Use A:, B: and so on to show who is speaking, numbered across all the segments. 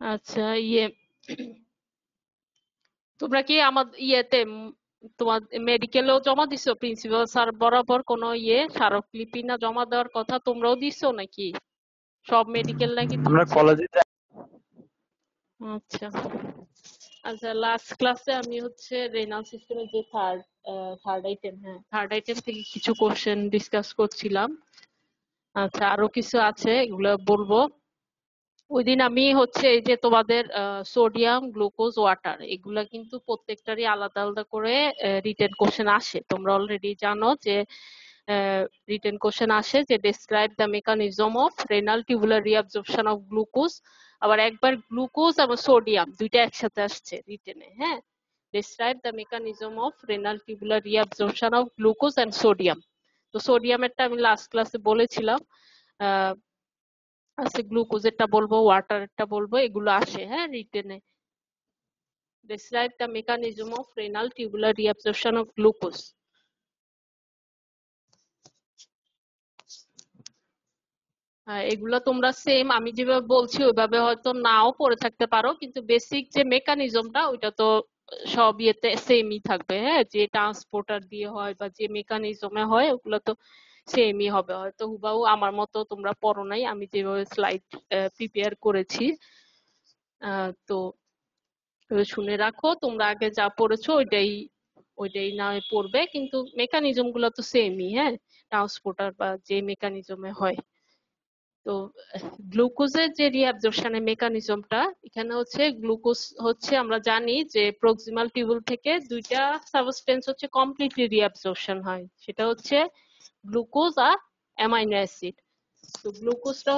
A: আচ্ছা, তোমরা কি আমাদের তোমার মেডিকেলেও জমা দিছো? প্রিন্সিপাল স্যার বরাবর কোনো স্মারকলিপি না জমা দেওয়ার কথা তোমরাও দিছো নাকি? সব মেডিকেল নাকি
B: আমরা
A: দিচ্ছে?
B: কলেজে
A: আচ্ছা আচ্ছা, লাস্ট ক্লাসে আমি রেনাল সিস্টেমের যে থার্ড আইটেম, থার্ড আইটেম থেকে কিছু কোশ্চেন ডিসকাস করছিলাম। আচ্ছা, আরো কিছু আছে, এগুলো বলবো। ওই দিন আমি এই যে তোমাদের সোডিয়াম, গ্লুকোজ, ওয়াটার, এগুলা কিন্তু প্রত্যেকটারই আলাদা আলাদা করে রিটেন কোশ্চেন আসে। তোমরা অলরেডি জানো যে রিটেন কোশ্চেন আসে যে describe the mechanism of renal tubular reabsorption of glucose. আবার একবার গ্লুকোজ এবং সোডিয়াম দুইটা একসাথে আসছে রিটেনে। হ্যাঁ, describe the mechanism of renal tubular reabsorption of glucose and sodium. তো সোডিয়ামেরটা আমি লাস্ট ক্লাসে বলেছিলাম। আহ গ্লুকোজেরটা বলবো, ওয়াটারেরটা বলবো, এগুলো আসে রিটেনে। Describe the mechanism of renal tubular reabsorption of glucose. এগুলো তোমরা সেম আমি যেভাবে বলছি ওইভাবে হয়তো নাও পড়ে থাকতে পারো, কিন্তু বেসিক যে মেকানিজমটা ওইটা তো সব ইয়েতে সেমই থাকবে। হ্যাঁ, যে ট্রান্সপোর্টার দিয়ে হয় বা যে মেকানিজমে হয় ওগুলো তো সেমই হবে। হয়তো হুবাহু আমার মতো তোমরা পড়ো নাই, আমি যেভাবে স্লাইড প্রিপেয়ার করেছি। তো শুনে রাখো, তোমরা আগে যা পড়েছো ওইটাই ওইটাই না হয় পড়বে, কিন্তু মেকানিজম গুলো তো সেমই। হ্যাঁ, ট্রান্সপোর্টার বা যে মেকানিজমে হয়। তো গ্লুকোজের যে রিঅ্যাবজর্পশনের মেকানিজমটা এখানে গ্লুকোজ আমরা জানি যে প্রক্সিমাল টিউবুল থেকে দুইটা সাবস্টেন্স কমপ্লিটলি রিঅ্যাবজর্পশন হয়, সেটা গ্লুকোজ আর অ্যামাইনো অ্যাসিড। তো গ্লুকোজটা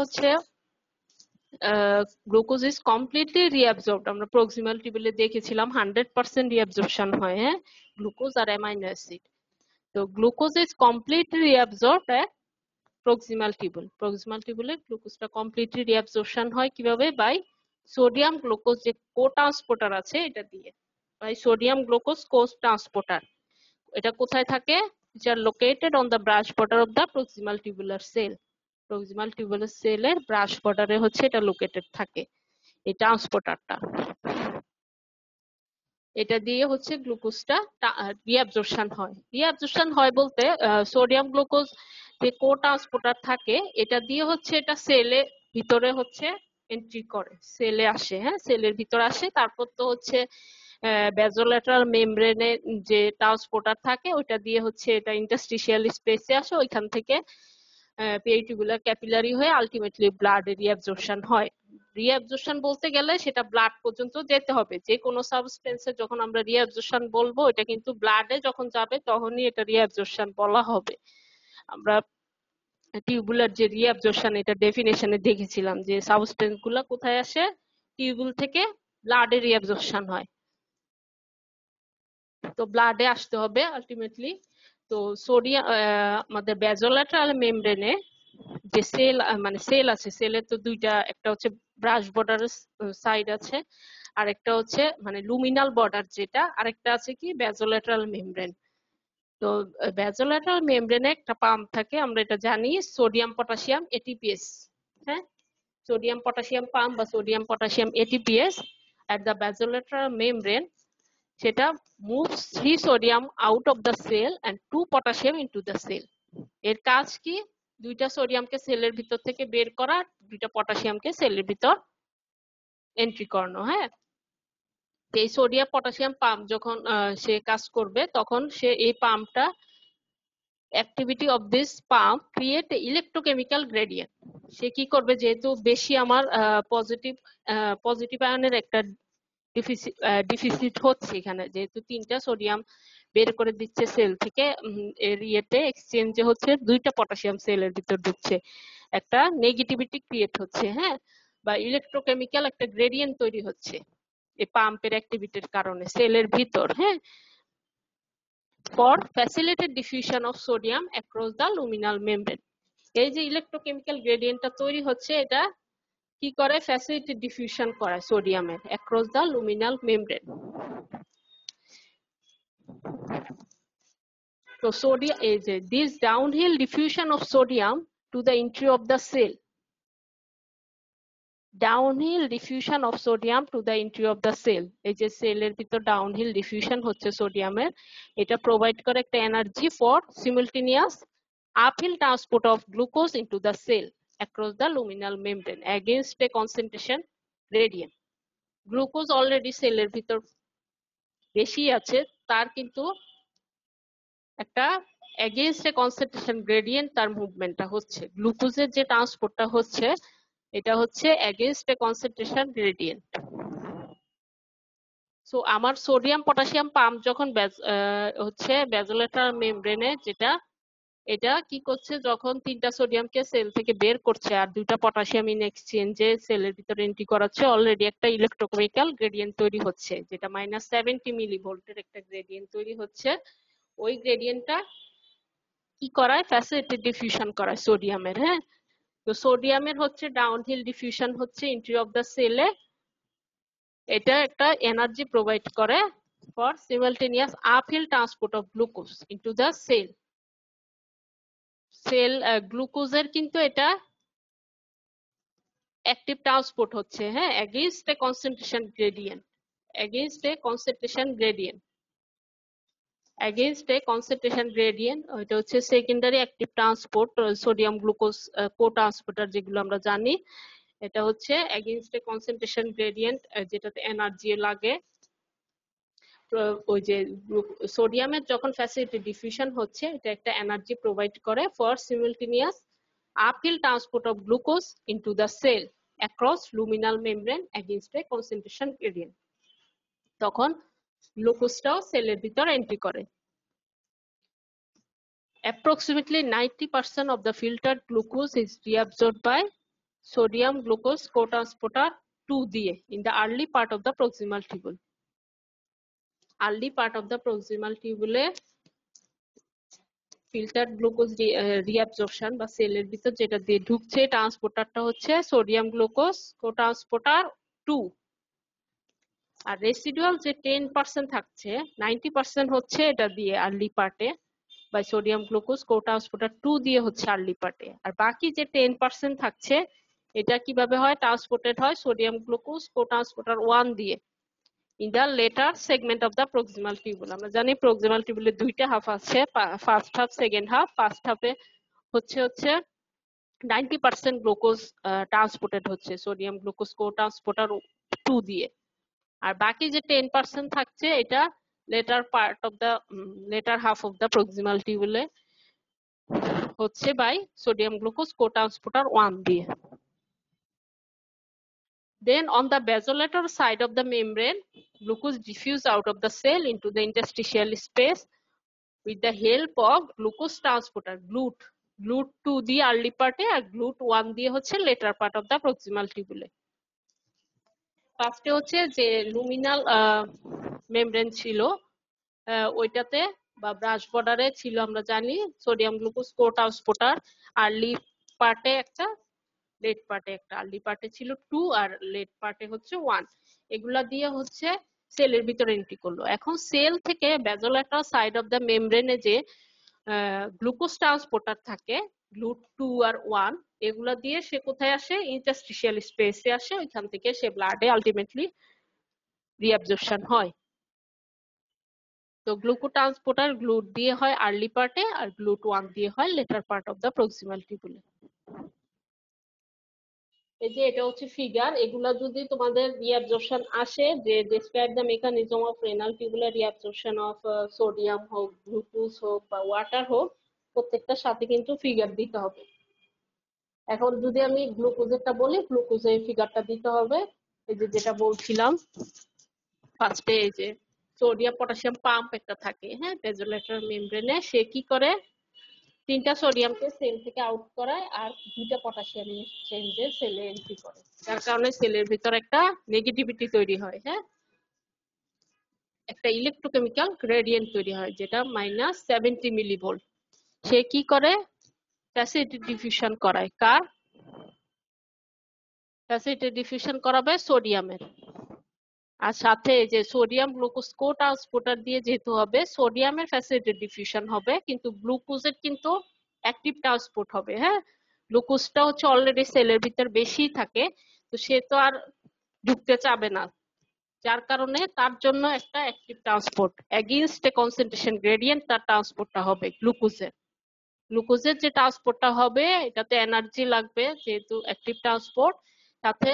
A: গ্লুকোজ ইজ কমপ্লিটলি রিঅ্যাবজর্বড। আমরা প্রক্সিমাল টিউবুলে দেখেছিলাম 100% রিঅ্যাবজর্পশন হয়। হ্যাঁ, গ্লুকোজ আর অ্যামাইনো অ্যাসিড। তো glucose is completely reabsorbed at proximal tubule. Proximal টিউবুলে গ্লুকোজটা কমপ্লিটলি রিঅ্যাবজর্পশন হয় কিভাবে? বাই সোডিয়াম গ্লুকোজ যে কো ট্রান্সপোর্টার আছে এটা দিয়ে, by sodium glucose co transporter. এটা কোথায় থাকে? which are located on the brush border of the proximal tubular cell. Proximal tubular সেলের ব্রাশ বর্ডারে এটা লোকেটেড থাকে এই ট্রান্সপোর্টারটা। এটা দিয়ে গ্লুকোজটা রিঅ্যাবজর্পশন হয়। রিঅ্যাবজর্পশন হয় বলতে সোডিয়াম গ্লুকোজ যে কো ট্রান্সপোর্টার থাকে এটা দিয়ে এটা সেলে ভিতরে এন্ট্রি করে, সেলে আসে। হ্যাঁ, সেলের ভিতর আসে, তারপর তো ব্যাজোল্যাটারাল মেমব্রেনে যে ট্রান্সপোর্টার থাকে ওইটা দিয়ে এটা ইন্টারস্টিশিয়াল স্পেসে আসে, ওইখান থেকে পেরিটিউবুলার ক্যাপিলারি হয়ে আলটিমেটলি ব্লাড রিঅ্যাবজর্পশন হয়। রিঅ্যাবজর্পশন বলতে গেলে সেটা ব্লাড পর্যন্ত যেতে হবে। যে কোনো সাবস্টেন্সের যখন আমরা রিঅ্যাবজর্পশন বলবো এটা কিন্তু ব্লাডে যখন যাবে তখনই এটা রিঅ্যাবজর্পশন বলা হবে। আমরা টিউবুলার যে রিঅ্যাবজর্পশন এটা ডেফিনেশনে দেখেছিলাম যে সাবস্টেন্স গুলা কোথায় আসে? টিউবুল থেকে ব্লাডে রিঅ্যাবজর্পশন হয়। তো ব্লাডে আসতে হবে আলটিমেটলি। তো সোডিয়াম আমাদের ব্যাজোল্যাটারাল মেমব্রেনে যে সেল সেল আছে, সেলের তো দুইটা, একটা ব্রাশ বর্ডার সাইড আছে, আর একটা লুমিনাল বর্ডার যেটা, আরেকটা আছে কি ব্যাজোল্যাটারাল মেমব্রেন। তো ব্যাজোল্যাটারাল মেমব্রেনে একটা পাম্প থাকে, আমরা এটা জানি, সোডিয়াম পটাশিয়াম এটিপিএস। হ্যাঁ, সোডিয়াম পটাশিয়াম পাম্প বা sodium potassium ATPase at the basolateral membrane, সেটা moves 3 sodium out of the cell and 2 potassium into the cell. এর কাজ কি? দুইটা সোডিয়ামকে সেলের ভিতর থেকে বের করা, দুইটা পটাশিয়ামকে সেলের ভিতর এন্ট্রি করানো। হ্যাঁ, এই সোডিয়াম পটাশিয়াম পাম্প যখন সে কাজ করবে তখন সে এই পাম্পটা activity of this pump create electrochemical gradient. সে কি করবে? যেহেতু বেশি আমার পজিটিভ পজিটিভ আয়নের একটা ডিফিসিট হচ্ছে এখানে, যেহেতু 3টা সোডিয়াম বের করে দিচ্ছে সেল থেকে, এর এক্সচেঞ্জে দুইটা পটাশিয়াম সেলের ভিতর ঢুকছে, একটা নেগেটিভিটি ক্রিয়েট হচ্ছে। হ্যাঁ, বা ইলেকট্রোকেমিক্যাল একটা গ্রেডিয়েন্ট তৈরি হচ্ছে এই পাম্পের অ্যাক্টিভিটির কারণে সেলের ভিতর। হ্যাঁ, for facilitated diffusion of sodium across the luminal membrane. এই যে ইলেকট্রোকেমিক্যাল গ্রেডিয়েন্টটা তৈরি হচ্ছে এটা কি করে? ফ্যাসিলিটেড ডিফিউশন করায় সোডিয়ামের অ্যাক্রস দ্য লুমিনাল মেমব্রেন। তো সোডিয়াম, এই যে this downhill diffusion of sodium to the entry of the cell downhill diffusion of sodium to the entry of the cell. এই যে সেলের ভিতর ডাউনহিল ডিফিউশন হচ্ছে সোডিয়ামের, এটা প্রোভাইড করে একটা energy for simultaneous uphill transport of glucose into the cell across the luminal membrane against a concentration gradient. Glucose already সেলের ভিতর বেশি আছে, তার কিন্তু একটা এগেইনস্ট এ কনসেন্ট্রেশন গ্রেডিয়েন্ট তার মুভমেন্টটা হচ্ছে, গ্লুকোজের যে ট্রান্সপোর্টটা হচ্ছে এটা হচ্ছে against a concentration gradient. So আমার সোডিয়াম পটাশিয়াম পাম্প যখন হচ্ছে ব্যাজোলেটার মেমব্রেনে, যেটা এটা কি করছে, যখন 3টা সোডিয়ামকে সেল থেকে বের করছে আর 2টা পটাশিয়াম ইন এক্সচেঞ্জে সেলের ভিতরে এন্ট্রি করাচ্ছে, অলরেডি একটা ইলেকট্রোকেমিক্যাল গ্রেডিয়েন্ট তৈরি হচ্ছে, যেটা -70 মিলিভোল্টের একটা গ্রেডিয়েন্ট তৈরি হচ্ছে। ওই গ্রেডিয়েন্টটা কি করায়, ফ্যাসিলিটেড ডিফিউশন করায় সোডিয়ামের। হ্যাঁ, তো সোডিয়ামের হচ্ছে ডাউনহিল ডিফিউশন হচ্ছে এন্ট্রি অফ দ্য সেলে, এটা একটা এনার্জি প্রোভাইড করে for simultaneous uphill transport of glucose into the cell. Cell গ্লুকোজের কিন্তু এটা অ্যাক্টিভ ট্রান্সপোর্ট হচ্ছে, হ্যাঁ, against a concentration gradient, against a concentration gradient, against a concentration gradient. এটা হচ্ছে secondary active transport, sodium glucose co transporter যেগুলো আমরা জানি, এটা হচ্ছে এগেইনস্ট এ কনসেন্ট্রেশন গ্রেডিয়েন্ট, যেটাতে এনার্জি লাগে। ওই যে সোডিয়ামের যখন ফ্যাসিলিটেড ডিফিউশন হচ্ছে, এটা একটা এনার্জি প্রোভাইড করে for simultaneous uphill transport of glucose into the cell across luminal membrane against a concentration gradient. তখন গ্লুকোজটাও সেলের ভিতর এন্ট্রি করে। Approximately 90% of the filtered glucose is reabsorbed by sodium glucose cotransporter 2 দিয়ে in the early part of the proximal tubule. Early part of the proximal tubule filtered glucose reabsorption বা সেলের ভিতর যেটা দিয়ে ঢুকছে, ট্রান্সপোর্টারটা হচ্ছে সোডিয়াম গ্লুকোজ কোট্রান্সপোর্টার 2, আর residual যে 10% থাকছে, 90% হচ্ছে এটা দিয়ে আর্লি পার্টে বা সোডিয়াম গ্লুকোজ কোট্রান্সপোর্টার 2 দিয়ে হচ্ছে আর্লি পার্টে, আর বাকি যে 10% থাকছে এটা কিভাবে হয়, ট্রান্সপোর্টেড হয় সোডিয়াম গ্লুকোজ কোট্রান্সপোর্টার 1 দিয়ে in the later segment of the proximal tubule. আমরা জানি proximal tubule দুইটা হাফ আছে, first half second half. First হাফে হচ্ছে 90% গ্লুকোজ ট্রান্সপোর্টেড হচ্ছে সোডিয়াম গ্লুকোজ কো ট্রান্সপোর্টার 2 দিয়ে, আর বাকি যে 10% থাকছে এটা latter part of the latter half of the proximal টিউবুলে হচ্ছে by sodium glucose co transporter 1 দিয়ে। Then on the basolateral side of the membrane, glucose diffuse out of the cell into the interstitial space with the help of glucose transporter GLUT. GLUT 2 দিয়ে early part এ আর GLUT 1 দিয়ে হচ্ছে later part of the proximal tubule. ফার্স্টে হচ্ছে যে luminal membrane ছিল, ওইটাতে বা brush বর্ডারে ছিল আমরা জানি sodium glucose co transporter, early পার্টে একটা লেট পার্টে একটা, আর্লি পার্টে ছিল 2 আর লেট পার্টে হচ্ছে 1, এগুলা দিয়ে হচ্ছে সেলের ভিতরে এন্ট্রি করলো। এখন সেল থেকে ব্যাজোলেটারাল সাইড অফ দ্য মেমব্রেনে যে গ্লুকোজ ট্রান্সপোর্টার থাকে গ্লুট 2 আর 1, এগুলা দিয়ে সে কোথায় আসে, ইন্টারস্টিশিয়াল স্পেসে আসে, ওইখান থেকে সে ব্লাডে আলটিমেটলি রিঅ্যাবজর্পশন হয়। তো গ্লুকো ট্রান্সপোর্টার গ্লুট দিয়ে হয় আর্লি পার্টে আর গ্লুট 1 দিয়ে হয় latter part of the proximal টিউবুলে। এই যে এটা হচ্ছে ফিগার, এগুলা যদি তোমাদের রিঅ্যাবজর্পশন আসে যে describe the mechanism of renal tubular reabsorption of sodium হোক, গ্লুকোজ হোক বা ওয়াটার হোক, প্রত্যেকটার সাথে কিন্তু ফিগার দিতে হবে। এখন যদি আমি গ্লুকোজেরটা বলি, গ্লুকোজের ফিগারটা দিতে হবে। এই যে যেটা বলছিলাম ফার্স্টে, এই যে সোডিয়াম পটাশিয়াম পাম্প একটা থাকে, হ্যাঁ, ব্যাজোলেটার মেমব্রেনে, সে কি করে 3টা সোডিয়ামকে সেল থেকে আউট করায় আর 2টা পটাশিয়াম এক্সচেঞ্জে সেলে এন্ট্রি করে, যার কারণে সেলের ভিতর একটা নেগেটিভিটি তৈরি হয়, হ্যাঁ, একটা ইলেকট্রোকেমিক্যাল গ্রেডিয়েন্ট তৈরি হয় যেটা -70 মিলিভোল্ট। সে কি করে, ফ্যাসিলিটেড ডিফিউশন করায়, কার ফ্যাসিলিটেড ডিফিউশন করাবে, সোডিয়ামের। আর সাথে যে সোডিয়াম গ্লুকোজ কো ট্রান্সপোর্টার দিয়ে যেহেতু হবে, সোডিয়ামের ফ্যাসিলিটেড ডিফিউশন হবে, কিন্তু গ্লুকোজের কিন্তু অ্যাক্টিভ ট্রান্সপোর্ট হবে। হ্যাঁ, গ্লুকোজটা হচ্ছে অলরেডি সেলের ভিতর বেশি থাকে, তো সে তো আর ঢুকতে চাবে না, যার কারণে তার জন্য একটা active transport against a concentration gradient তার ট্রান্সপোর্টটা হবে গ্লুকোজের যে ট্রান্সপোর্টটা হবে এটাতে এনার্জি লাগবে যেহেতু অ্যাক্টিভ ট্রান্সপোর্ট, তাতে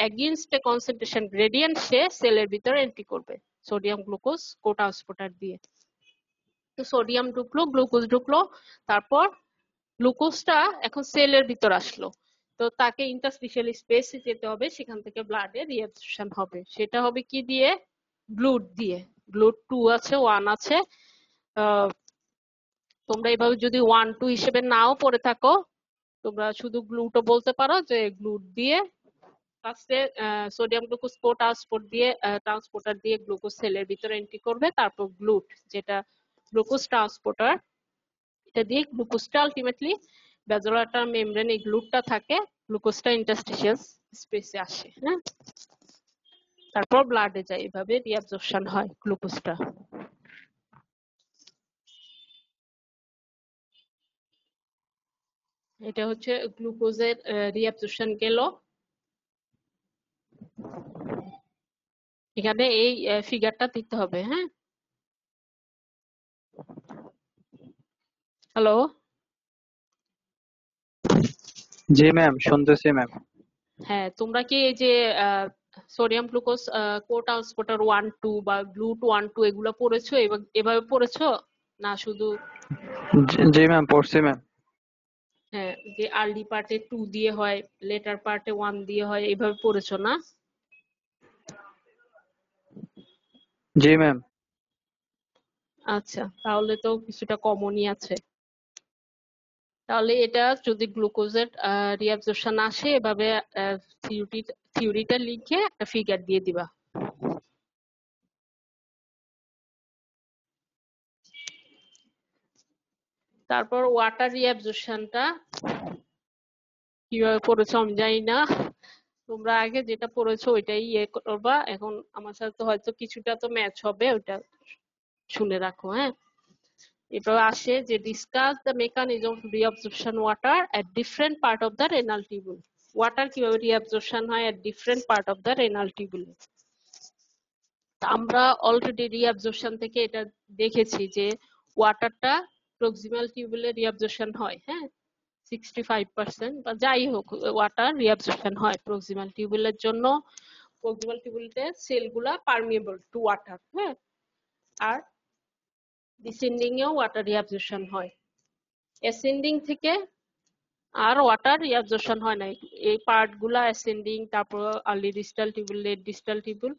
A: এগেইনস্ট এ কনসেন্ট্রেশন গ্রেডিয়েন্ট সে সেলের ভিতরে এন্ট্রি করবে সোডিয়াম গ্লুকোজ কো ট্রান্সপোর্টার দিয়ে। তো সোডিয়াম ঢুকলো, গ্লুকোজ ঢুকলো, তারপর গ্লুকোজটা এখন সেলের ভিতর আসলো, তো তাকে ইন্টারস্টিশিয়াল স্পেসে যেতে হবে, সেখান থেকে ব্লাডে রিঅ্যাবজর্পশন হবে। সেটা হবে কি দিয়ে? গ্লুট দিয়ে। গ্লুট 2 আছে, 1 আছে। তোমরা এইভাবে যদি 1 2 হিসেবে নাও পড়ে থাকো, তোমরা শুধু গ্লুটও বলতে পারো যে গ্লুট দিয়ে ফার্স্টে সোডিয়াম গ্লুকোজ কো ট্রান্সপোর্ট দিয়ে ট্রান্সপোর্টার দিয়ে গ্লুকোজ সেলের ভিতরে এন্ট্রি করবে, তারপর গ্লুট যেটা গ্লুকোজ ট্রান্সপোর্টার, এটা দিয়ে গ্লুকোজটা আলটিমেটলি ব্যাজোলাটার মেমব্রেন এই গ্লুটটা থাকে, গ্লুকোজটা ইন্টারস্টিশিয়াল স্পেসে আসে, হ্যাঁ, তারপর ব্লাডে যায়, এভাবে রিঅ্যাবজর্পশন হয় গ্লুকোজটা। এটা হচ্ছে গ্লুকোজের রিঅ্যাবজর্পশন গেল। এখানে এই ফিগারটা দিতে হবে, হ্যাঁ। হ্যালো,
B: জি ম্যাম, শুনতেছি ম্যাম।
A: হ্যাঁ, তোমরা কি এই যে সোডিয়াম গ্লুকোজ কো ট্রান্সপোর্টার 1 2 বা গ্লুট 1 2 এগুলো পড়েছো, এভাবে পড়েছো না? শুধু
B: জি ম্যাম, পড়ছি ম্যাম।
A: হ্যাঁ, যে আর্লি পার্টে 2 দিয়ে হয়, লেটার পার্টে 1 দিয়ে হয়, এইভাবে পড়েছো না?
B: জি ম্যাম।
A: আচ্ছা, তাহলে তো কিছুটা কমনই আছে। তাহলে এটা যদি গ্লুকোজের রিঅ্যাবজর্পশন আসে, এভাবে থিওরিটা লিখে একটা ফিগার দিয়ে দিবা। তারপর ওয়াটার রিঅ্যাবজর্পশনটা কিভাবে পড়েছো আমি জানি না, তোমরা আগে যেটা পড়েছো ওইটাই ইয়ে করবা। এখন আমার সাথে হয়তো কিছুটা তো ম্যাচ হবে, ওইটা শুনে রাখো, হ্যাঁ। এরপর আসে যে discuss the mechanism of reabsorption water at different part of the renal tubule. Water কিভাবে রিঅ্যাবজর্পশন হয় at different part of the renal tubule. আমরা অলরেডি রিঅ্যাবজর্পশন থেকে এটা দেখেছি যে ওয়াটারটা প্রক্সিমাল টিউবুলে রিঅ্যাবজর্পশন হয়, হ্যাঁ, 65% বা যাই হোক ওয়াটার রিঅ্যাবজর্পশন হয় প্রক্সিমাল টিউবুলের জন্য। প্রক্সিমাল টিউবুলতে সেলগুলা পারমিয়েবল টু ওয়াটার, হ্যাঁ, আর ডিসেন্ডিং এও ওয়াটার রিঅ্যাবজর্পশন হয়। অ্যাসেন্ডিং থেকে আর ওয়াটার রিঅ্যাবজর্পশন হয় না। এই পার্টগুলা অ্যাসেন্ডিং, তারপর early distal tubule, late distal tubule,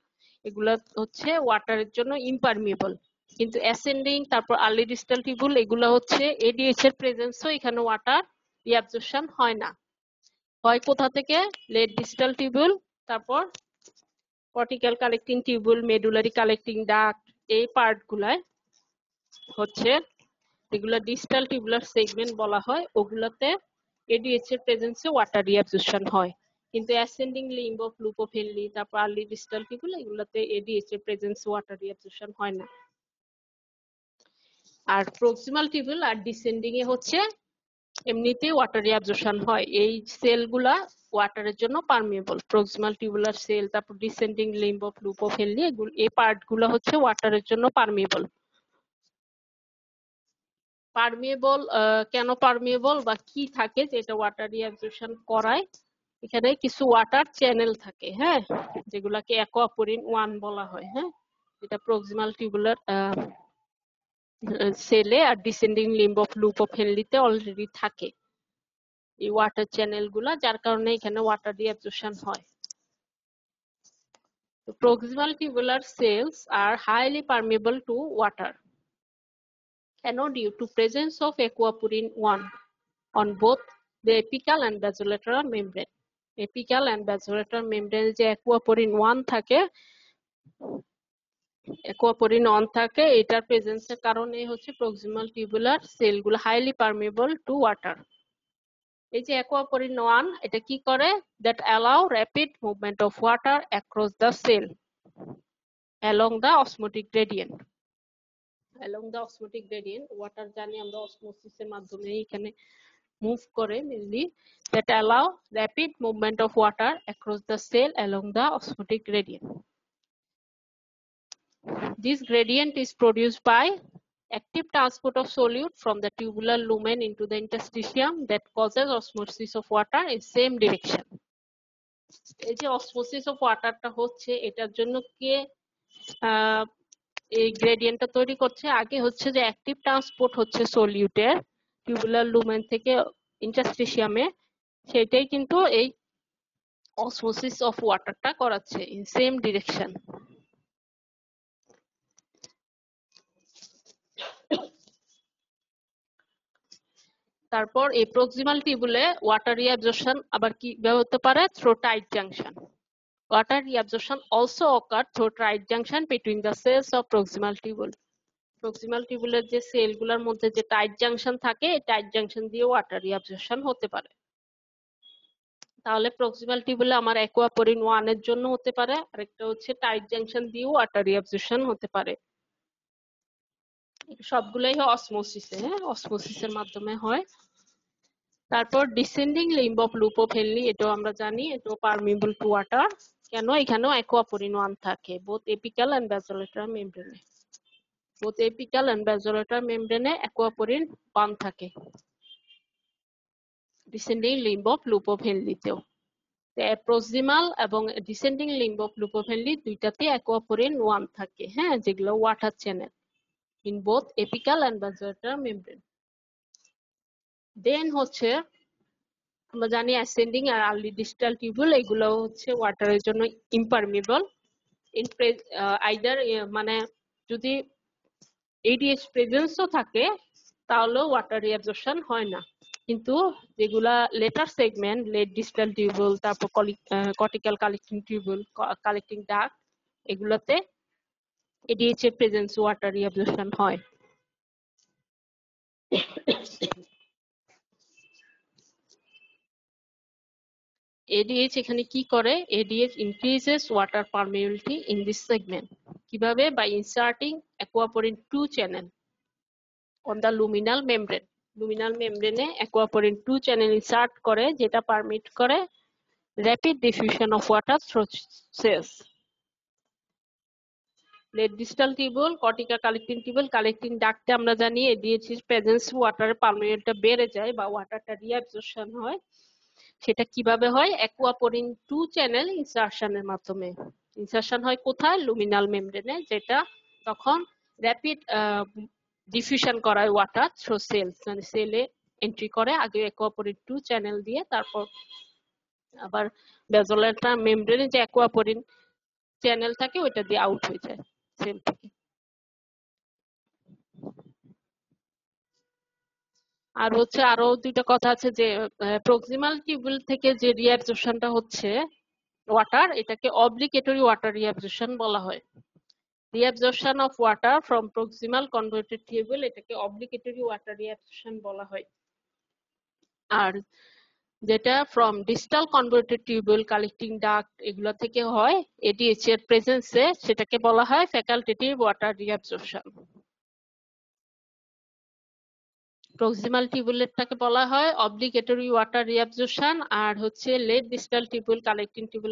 A: এগুলা হচ্ছে ওয়াটারের জন্য ইমপারমিয়েবল। কিন্তু অ্যাসেন্ডিং, তারপর আর্লি ডিস্টাল টিউবুল, এগুলা হচ্ছে এডিএইচ এর প্রেজেন্সও এখানে ওয়াটার রিঅ্যাবজর্পশন হয় না। হয় কোথা থেকে? লেট ডিস্টাল টিউবুল, তারপর cortical collecting tubule, medullary collecting duct, এই পার্টগুলায় হচ্ছে, এগুলা ডিস্টাল টিউবুলার সেগমেন্ট বলা হয়, ওগুলাতে এডিএইচ এর প্রেজেন্সে ওয়াটার রিঅ্যাবজর্পশন হয়। কিন্তু ascending limb of loop of Henley, তারপর আর্লি ডিস্টাল টিউবুল, এগুলাতে এডিএইচ এর প্রেজেন্সে ওয়াটার রিঅ্যাবজর্পশন হয় না। আর প্রক্সিমাল টিউবুল আর ডিসেন্ডিং এ হচ্ছে এমনিতেই ওয়াটার রিঅ্যাবজর্পশন হয়। এই সেলগুলা ওয়াটারের জন্য পারমিয়েবল, প্রক্সিমাল টিউবুলার সেল, তারপর descending limb of loop of Henley, এই পার্টগুলো হচ্ছে ওয়াটারের জন্য পারমিয়েবল। পারমিয়েবল কেন পারমিয়েবল বা কি থাকে যেটা ওয়াটার রিঅ্যাবজর্পশন করায়? এখানে কিছু ওয়াটার চ্যানেল থাকে, হ্যাঁ, যেগুলাকে অ্যাকোয়াপোরিন 1 বলা হয়, হ্যাঁ, যেটা প্রক্সিমাল টিউবুলার সেলে আর descending limb of loop of হেনলিতে অলরেডি থাকে এই ওয়াটার চ্যানেলগুলা, যার কারণে এখানে ওয়াটার রিঅ্যাবজর্পশন হয়। Proximal tubular cells are highly permeable to water. Can due to presence of aquaporin 1 on both the apical and basolateral membrane. Apical and basolateral membrane যে aquaporin 1 থাকে, aquaporin 1 থাকে, এটার প্রেজেন্সের কারণে হচ্ছে প্রক্সিমাল টিউবুলার সেলগুলো highly permeable to water. এই যে aquaporin 1 এটা কি করে? That allow rapid movement of water across the cell along the osmotic gradient. Along the osmotic gradient, water জানি আমরা অসমোসিসের মাধ্যমে এখানে move করে mainly that allow rapid movement of water across the cell along the osmotic gradient. This gradient is produced by active transport of solute from the tubular lumen into the interstitium that causes osmosis of water in same direction. এই যে osmosis of water টা হচ্ছে এটার জন্য কে এই গ্রেডিয়েন্টটা তৈরি করছে? আগে হচ্ছে যে অ্যাক্টিভ ট্রান্সপোর্ট হচ্ছে সলিউটের টিউবুলার লুমেন থেকে ইন্টারস্টিশিয়ামে, সেটাই কিন্তু এই অসমোসিস অফ ওয়াটারটা করাচ্ছে ইন সেম ডিরেকশন। তারপর এই প্রক্সিমাল টিউবুলে ওয়াটার রিঅ্যাবজর্পশন আবার কিভাবে হতে পারে? Through tight junction. Water reabsorption also occur through tight junction between the cells of proximal tubule. Proximal টিউবুলের যে সেলগুলোর মধ্যে যে টাইট জাংশন থাকে, এই টাইট জাংশন দিয়ে ওয়াটার রিঅ্যাবজর্পশন হতে পারে। তাহলে প্রক্সিমাল টিউবুলে আমার অ্যাকুয়াপোরিন 1 এর জন্য হতে পারে, আরেকটা হচ্ছে টাইট জাংশন দিয়ে ওয়াটার রিঅ্যাবজর্পশন হতে পারে। সবগুলাই অসমোসিসে, হ্যাঁ, অসমোসিসের মাধ্যমে হয়। তারপর descending limb of loop of Henley, এটাও আমরা জানি, এটাও পারমিবল টু ওয়াটার। কেন? এখানেও অ্যাকুয়াপোরিন 1 থাকে বোথ এপিক্যাল এন্ড ব্যাসোলেটার মেমব্রেনে। both apical and basolateral membrane aquaporin 1 থাকে descending limb of loop of হেনলিতেও। প্রক্সিমাল এবং descending limb of loop of Henle দুইটাতে aquaporin 1 থাকে, হ্যাঁ, যেগুলো water channel in both apical and basolateral membrane। Then হচ্ছে আমরা জানি অ্যাসেন্ডিং আর আর্লি ডিস্টাল টিউবুল, এগুলো হচ্ছে ওয়াটারের জন্য ইম্পারমিবল ইন আইদার, মানে যদি এডিএইচ প্রেজেন্সও থাকে তাহলেও ওয়াটার রিঅ্যাবজর্পশন হয় না। কিন্তু যেগুলা latter segment, late distal tubule, তারপর cortical collecting tubule, collecting duct, এগুলোতে এডিএইচ এর প্রেজেন্স ওয়াটার রিঅ্যাবজর্পশন হয়। এডিএইচ এখানে কি করে? ADH increases water permeability in this segment. কিভাবে? By inserting aquaporin 2 channel on the luminal membrane. Luminal মেমব্রেনে aquaporin 2 channel insert করে, যেটা পারমিট করে rapid diffusion of water through cells. Late distal tubule, cortical collecting tubule, collecting duct আমরা জানি ADH এর presence water পারমিবিলিটিটা বেড়ে যায় বা ওয়াটারটা রিঅ্যাবজর্পশন হয়। সেটা কিভাবে হয়? aquaporin 2 চ্যানেল ইনসারশনের মাধ্যমে। ইনসারশন হয় কোথায়? লুমিনাল মেমব্রেনে, যেটা তখন র্যাপিড ডিফিউশন করায় ওয়াটার থ্রু সেলস, মানে সেলে এন্ট্রি করে আগে aquaporin 2 চ্যানেল দিয়ে, তারপর আবার ব্যাসোলাটার মেমব্রেনে যে aquaporin চ্যানেল থাকে ওইটা দিয়ে আউট হয়ে যায় সেল থেকে। আর হচ্ছে আরো দুইটা কথা আছে যে প্রক্সিমাল টিউবুল থেকে যে রিঅ্যাবজর্পশনটা হচ্ছে ওয়াটার, এটাকে অব্লিগেটরি ওয়াটার রিঅ্যাবজর্পশন বলা হয়। Reabsorption of water from proximal converted tubule, এটাকে অব্লিগেটরি ওয়াটার রিঅ্যাবজর্পশন বলা হয়। আর যেটা from distal converted tubule, collecting duct, এগুলো থেকে হয় এডিএইচ এর প্রেজেন্সে, সেটাকে বলা হয় ফ্যাকাল্টেটিভ ওয়াটার রিঅ্যাবজর্পশন। প্রক্সিমাল টিউবুলেরটাকে বলা হয় অব্লিগেটরি ওয়াটার রিঅ্যাবজর্পশন, আর হচ্ছে late distal tubule,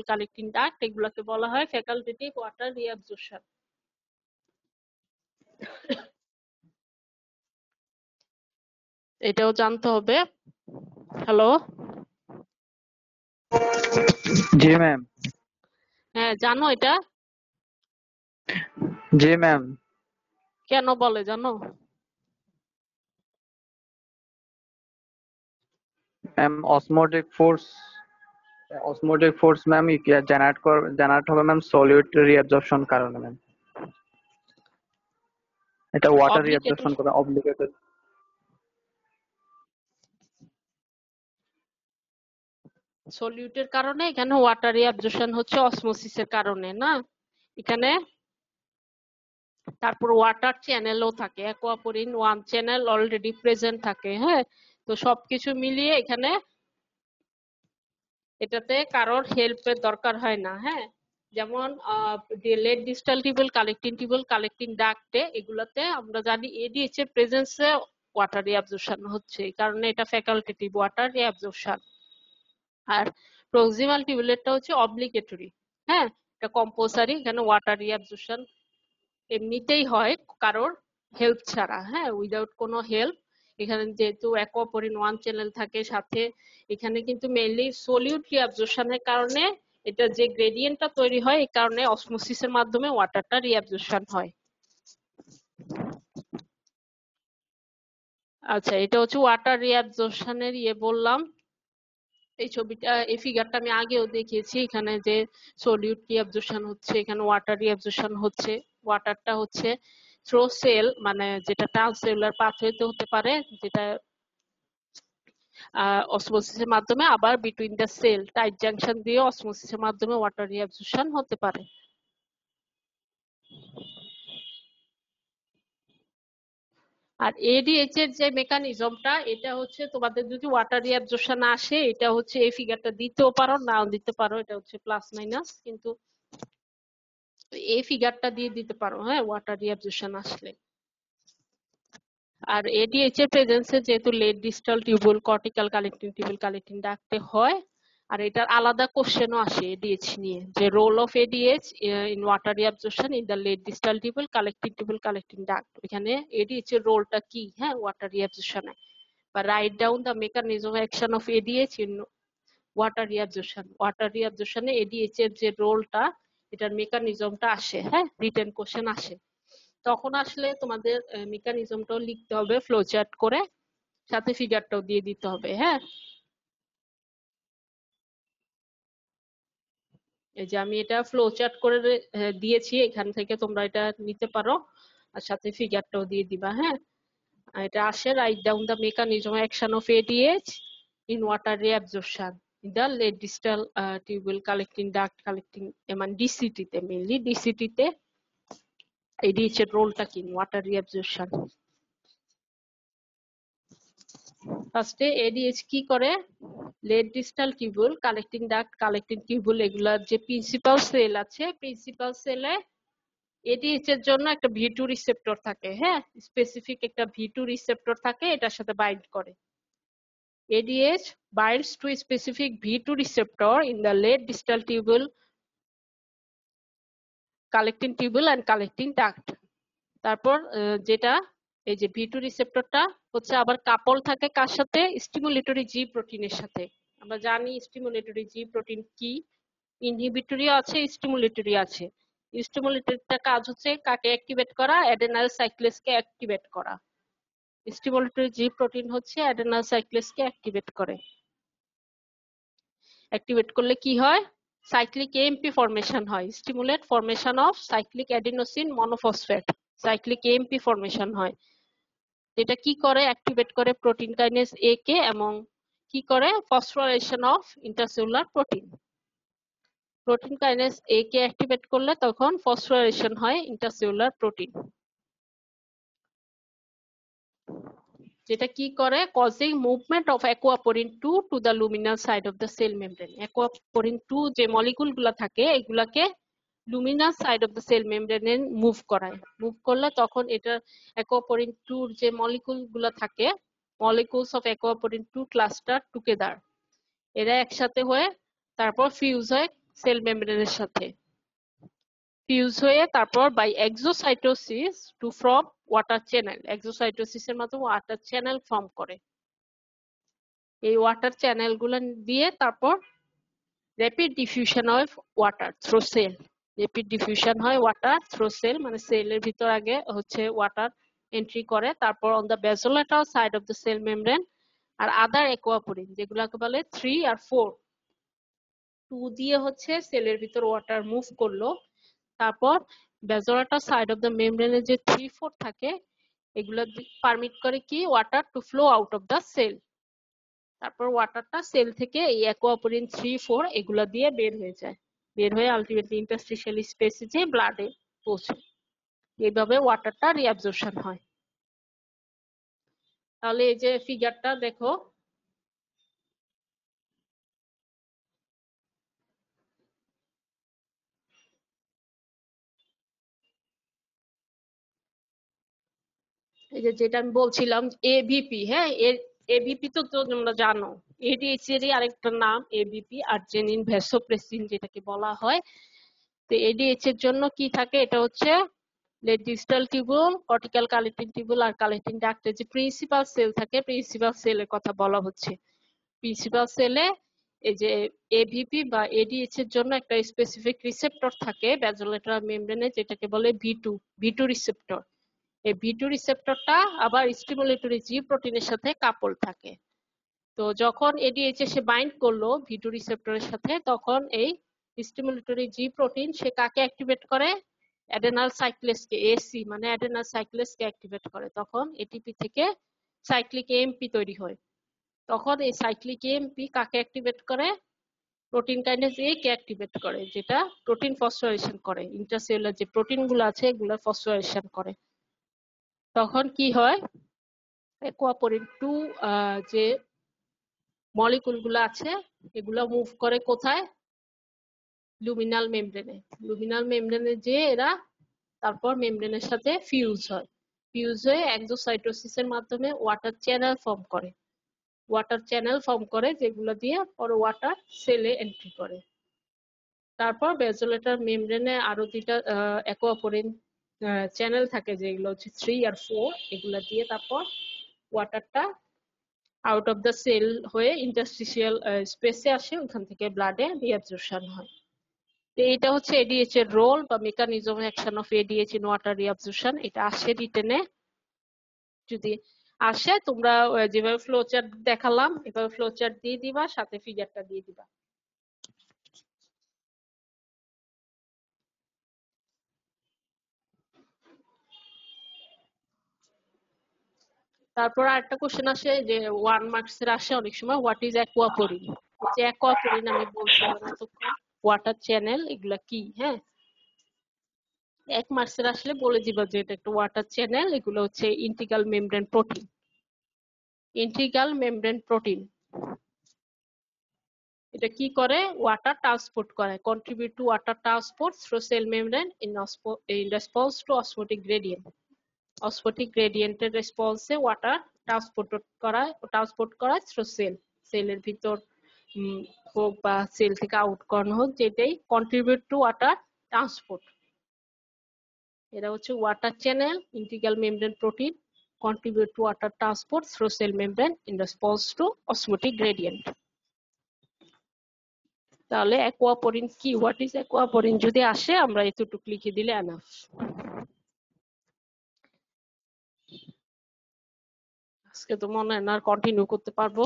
A: collecting duct, এগুলোকে বলা হয় ফ্যাকাল্টেটিভ ওয়াটার রিঅ্যাবজর্পশন। এটাও জানতে হবে। হ্যালো,
B: জি ম্যাম।
A: হ্যাঁ, জানো এটা?
B: জি ম্যাম।
A: কেন বলে জানো?
B: Ma'am osmotic force ma'am generate হবে ম্যাম সলিউট রিঅ্যাবজর্পশন কারণে ম্যাম। এটা ওয়াটার রিঅ্যাবজর্পশন করে অব্লিগেটরি।
A: সলিউটের কারণে, এখানে ওয়াটার রিঅ্যাবজর্পশন হচ্ছে অসমোসিসের কারণে না এখানে। তারপর ওয়াটার চ্যানেলও থাকে, aquaporin 1 চ্যানেল অলরেডি প্রেজেন্ট থাকে, হ্যাঁ। তো সবকিছু মিলিয়ে এখানে এটাতে কারোর হেল্পের দরকার হয় না, হ্যাঁ। যেমন লেট ডিস্টাল টিউবুল, কালেক্টিং ডাক্টে, এগুলাতে আমরা জানি এডিএইচ এর প্রেজেন্সে ওয়াটার রিঅ্যাবজর্পশন হচ্ছে, এই কারণে এটা ফ্যাকাল্টেটিভ ওয়াটার রিঅ্যাবজর্পশন। আর প্রক্সিমাল টিউবুলেটটা হচ্ছে অব্লিগেটরি, হ্যাঁ, এটা কম্পালসারি। এখানে ওয়াটার রিঅ্যাবজর্পশন এমনিতেই হয় কারোর হেল্প ছাড়া, হ্যাঁ, উইদাউট কোনো হেল্প। এখানে যেহেতু অ্যাকোয়াপোরিন 1 চ্যানেল থাকে সাথে, এখানে কিন্তু মেইনলি সলিউট রিঅ্যাবজর্পশনের কারণে এটা যে গ্রেডিয়েন্টটা তৈরি হয়, এই কারণে অসমোসিসের মাধ্যমে ওয়াটারটা রিঅ্যাবজর্পশন হয়। আচ্ছা, এটা হচ্ছে ওয়াটার রিঅ্যাবজর্পশনের বললাম। এই ছবিটা, এই ফিগারটা আমি আগেও দেখিয়েছি। এখানে যে সলিউট রিঅ্যাবজর্পশন হচ্ছে, এখানে ওয়াটার রিঅ্যাবজর্পশন হচ্ছে। ওয়াটারটা হচ্ছে থ্রো সেল, মানে যেটা ট্রান্সসেলুলার পাথওয়েতে হতে পারে, যেটা অসমোসিসের মাধ্যমে, আবার between the cell tight junction দিয়ে অসমোসিসের মাধ্যমে ওয়াটার রিঅ্যাবজর্পশন হতে পারে। আর এডিএইচ এর যে মেকানিজমটা, এটা হচ্ছে তোমাদের যদি ওয়াটার রিঅ্যাবজর্পশন আসে, এটা হচ্ছে এই ফিগারটা দিতেও পারো, নাও দিতে পারো, এটা হচ্ছে প্লাস মাইনাস, কিন্তু এই ফিগারটা দিয়ে দিতে পারো, হ্যাঁ, ওয়াটার রিঅ্যাবজর্পশন আসলে। আর এডিএইচ এর প্রেজেন্সে যেহেতু late distal tubule, cortical collecting tubule, collecting ডাক্টে হয়। আর এটার আলাদা কোশ্চেনও আসে এডিএইচ নিয়ে, যে role of ADH in water reabsorption in the late distal tubule, collecting tubule, collecting duct. এখানে এডিএইচ এর রোলটা কি, হ্যাঁ, ওয়াটার রিঅ্যাবজর্পশনে। বা write down the mechanism action of ADH in water reabsorption. Water রিঅ্যাবজর্পশনে এডিএইচ এর যে রোলটা, এটার মেকানিজমটা আসে, হ্যাঁ, রিটেন কোশ্চেন আসে। তখন আসলে তোমাদের মেকানিজমটাও লিখতে হবে ফ্লো চার্ট করে, সাথে ফিগারটাও দিয়ে দিতে হবে, হ্যাঁ। এই যে আমি এটা ফ্লো চার্ট করে দিয়েছি, এখান থেকে তোমরা এটা নিতে পারো, আর সাথে ফিগারটাও দিয়ে দিবা, হ্যাঁ। এটা আসে, write down the mechanism action of ADH in water reabsorption in the late distal tubule, collecting duct, collecting, মানে ডিসিটি তে, মেইনলি ডিসিটি তে এডিএইচ এর রোলটা কি ওয়াটার রিঅ্যাবজর্পশন। ফার্স্টে এডিএইচ কি করে, late distal tubule, collecting duct, collecting tubule, এগুলার যে প্রিন্সিপাল সেল আছে, প্রিন্সিপাল সেলে এডিএইচ এর জন্য একটা ভি2 রিসেপ্টর থাকে, হ্যাঁ, স্পেসিফিক একটা ভি2 রিসেপ্টর থাকে, এটার সাথে বাইন্ড করে। ADH binds to a specific V2 receptor in the late distal tubule, collecting tubule and collecting duct. তারপর যেটা এই যে V2 রিসেপ্টরটা হচ্ছে আবার কাপল থাকে কার সাথে, স্টিমুলেটরি জি প্রোটিনের সাথে। আমরা জানি স্টিমুলেটরি জি প্রোটিন কি, ইনহিবিটরি আছে, স্টিমুলেটরি আছে। স্টিমুলেটরিটা কাজ হচ্ছে কাকে অ্যাক্টিভেট করা, অ্যাডেনাইল সাইক্লেসকে অ্যাক্টিভেট করা। স্টিমুলেটরি জি প্রোটিন হচ্ছে অ্যাডেনাইল সাইক্লেসকে অ্যাক্টিভেট করে। অ্যাক্টিভেট করলে কি হয়, সাইক্লিক এএমপি ফরমেশন হয়, stimulate formation of cyclic adenosine monophosphate, cyclic AMP formation হয়। এটা কি করে, অ্যাক্টিভেট করে প্রোটিন কাইনেজ এ কে, এবং কি করে, phosphorylation of intercellular protein. Protein kinase A কে অ্যাক্টিভেট করলে তখন ফসফোরাইলেশন হয় ইন্টারসেলুলার প্রোটিন, যেটা কি করে, causing movement of aquaporin 2 to the luminal side of the cell membrane. Aquaporin 2 যে মলিকুল গুলা থাকে, এগুলাকে luminal side of the cell মেমব্রেনে মুভ করায়। মুভ করলে তখন এটা অ্যাকোয়াপোরিন 2 যে মলিকুল গুলা থাকে, molecules of aquaporin 2 cluster together, এরা একসাথে হয়ে তারপর ফিউজ হয় সেল মেমব্রেনের সাথে। ফিউজ হয়ে তারপর by exocytosis to form water channel, এক্সোসাইটোসিসের মাধ্যমে ওয়াটার চ্যানেল ফর্ম করে। এই ওয়াটার চ্যানেল গুলো দিয়ে তারপর rapid diffusion of water through cell, rapid diffusion হয় ওয়াটার থ্রু সেল, মানে সেলের ভিতর আগে হচ্ছে ওয়াটার এন্ট্রি করে, তারপর on the basolateral side of the cell membrane. আর আদার অ্যাকোয়াপোরিন যেগুলোকে বলে 3 আর 4, 2 দিয়ে হচ্ছে সেলের ভিতর ওয়াটার মুভ করলো, তারপর বেসোলেটাল সাইড অফ দ্য মেমব্রেনে যে 3, 4 থাকে, এগুলো পারমিট করে কি, water to flow out of the cell. তারপর ওয়াটারটা সেল থেকে এই অ্যাকোয়াপোরিন 3, 4 এগুলা দিয়ে বের হয়ে যায়, বের হয়ে আলটিমেটলি ইন্টারস্টিশিয়াল স্পেসে যে ব্লাডে পৌঁছে। এইভাবে ওয়াটারটা রিঅ্যাবজর্পশন হয়। তাহলে এই যে ফিগারটা দেখো, এই যে যেটা আমি বলছিলাম এবিপি, হ্যাঁ, এবিপি তো তোমরা জানো, এডিএইচ এরই আরেকটা নাম এবিপি, আর্জেনিন ভ্যাসোপ্রেসিন যেটাকে বলা হয়। তো এডিএইচ এর জন্য কি থাকে, এটা হচ্ছে distal tubule, cortical collecting tubule আর কালেক্টিং ডাক্টের যে প্রিন্সিপাল সেল থাকে, প্রিন্সিপাল সেলের কথা বলা হচ্ছে। প্রিন্সিপাল সেলে এই যে এভিপি বা এডিএইচ এর জন্য একটা স্পেসিফিক রিসেপ্টর থাকে ব্যাজোলেটারাল মেমব্রেনে, যেটাকে বলে ভি2 রিসেপ্টর। এই ভি2 রিসেপ্টরটা আবার স্টিমুলেটরি জি প্রোটিনের সাথে কাপল থাকে। তো যখন এডিএইচ এসে বাইন্ড করলো ভি2 রিসেপ্টরের সাথে, তখন এই স্টিমুলেটরি জি প্রোটিন সে কাকে অ্যাক্টিভেট করে, অ্যাডেনাল সাইক্লেসকে, এসি মানে অ্যাডেনাল সাইক্লেসকে অ্যাক্টিভেট করে। তখন এটিপি থেকে সাইক্লিক এএমপি তৈরি হয়। তখন এই সাইক্লিক এএমপি কাকে অ্যাক্টিভেট করে, প্রোটিন কাইনেজ এ কে অ্যাক্টিভেট করে, যেটা প্রোটিন ফসফোরাইলেশন করে, ইন্ট্রাসেলুলার যে প্রোটিন গুলো আছে এগুলো ফসফোরাইলেশন করে। তখন কি হয়, অ্যাকুয়াপোরিন 2 যে মলিকুল গুলো আছে এগুলো মুভ করে কোথায়, লুমিনাল মেমব্রেনে। লুমিনাল মেমব্রেনে যে এরা তারপর মেমব্রেনের সাথে ফিউজ হয়, ফিউজ হয়ে এক্সোসাইটোসিসের মাধ্যমে ওয়াটার চ্যানেল ফর্ম করে, ওয়াটার চ্যানেল ফর্ম করে যেগুলো দিয়ে পরে ওয়াটার সেলে এন্ট্রি করে। তারপর ব্যাজোলেটার মেমব্রেনে আরো দুইটা অ্যাকুয়াপোরিন চ্যানেল থাকে, যেগুলো হচ্ছে 3 আর 4, এগুলা দিয়ে তারপর ওয়াটারটা আউট অফ দ্য সেল হয়ে ইন্টারস্টিশিয়াল স্পেসে আসে, ওখান থেকে ব্লাডে রিঅ্যাবজর্পশন হয়। তো এটা হচ্ছে এডিএইচ এর রোল বা mechanism action of ADH in water reabsorption. এটা আসে রিটেনে, যদি আসে তোমরা যেভাবে ফ্লো চার্ট দেখালাম এভাবে ফ্লো চার্ট দিয়ে দিবা, সাথে ফিগারটা দিয়ে দিবা। তারপর আরেকটা কোশ্চেন আসে যে 1 মার্কস এর আসে অনেক সময়, হোয়াট ইজ অ্যাকুয়াপোরিন। যে অ্যাকুয়াপোরিন আমি বলছিলাম এতক্ষণ, ওয়াটার চ্যানেল, এগুলা কি, হ্যাঁ। 1 মার্কস এর আসলে বলে দিবা যে এটা একটা ওয়াটার চ্যানেল, এগুলো হচ্ছে integral membrane protein. Integral membrane protein এটা কি করে, ওয়াটার ট্রান্সপোর্ট করে, contribute to water transport through cell membrane in response to osmotic gradient. Osmotic গ্রেডিয়েন্টের রেসপন্সে ওয়াটার ট্রান্সপোর্ট করা থ্রু সেলের ভিতর হোক বা সেল থেকে আউট করানো হোক, যেটাই কন্ট্রিবিউট টু ওয়াটার ট্রান্সপোর্ট। এরা হচ্ছে water channel, integral membrane protein, contribute to water transport through cell membrane in response to osmotic gradient. তাহলে অ্যাকুয়াপোরিন কি, হোয়াট ইজ অ্যাকুয়াপোরিন যদি আসে আমরা এতটুকু লিখে দিলে এনাফ। আজকে তো মনে হয় না আর কন্টিনিউ করতে পারবো।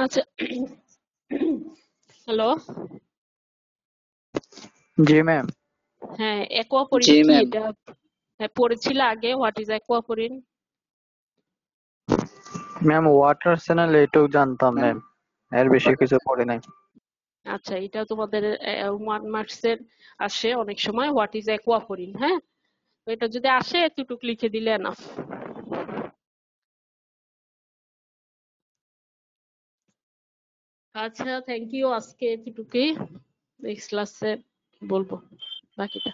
A: আচ্ছা, হ্যালো,
B: জি ম্যাম।
A: হ্যাঁ, অ্যাকুয়াপোরিন
C: জি
A: কি
C: ম্যাম।
A: এটা পড়েছিল আগে, what is aquaporin?
B: Ma'am water channel এইটুকু জানতাম ম্যাম, এর বেশি কিছু পড়ি নাই।
A: আচ্ছা, এটা তোমাদের 1 মার্কস এর আসে অনেক সময়, হোয়াট ইজ অ্যাকুয়াপোরিন, হ্যাঁ। তো এটা যদি আসে এতটুকু লিখে দিলে এনাফ। আচ্ছা, থ্যাংক ইউ, আজকে এতটুকুই, নেক্সট ক্লাসে বলবো বাকিটা।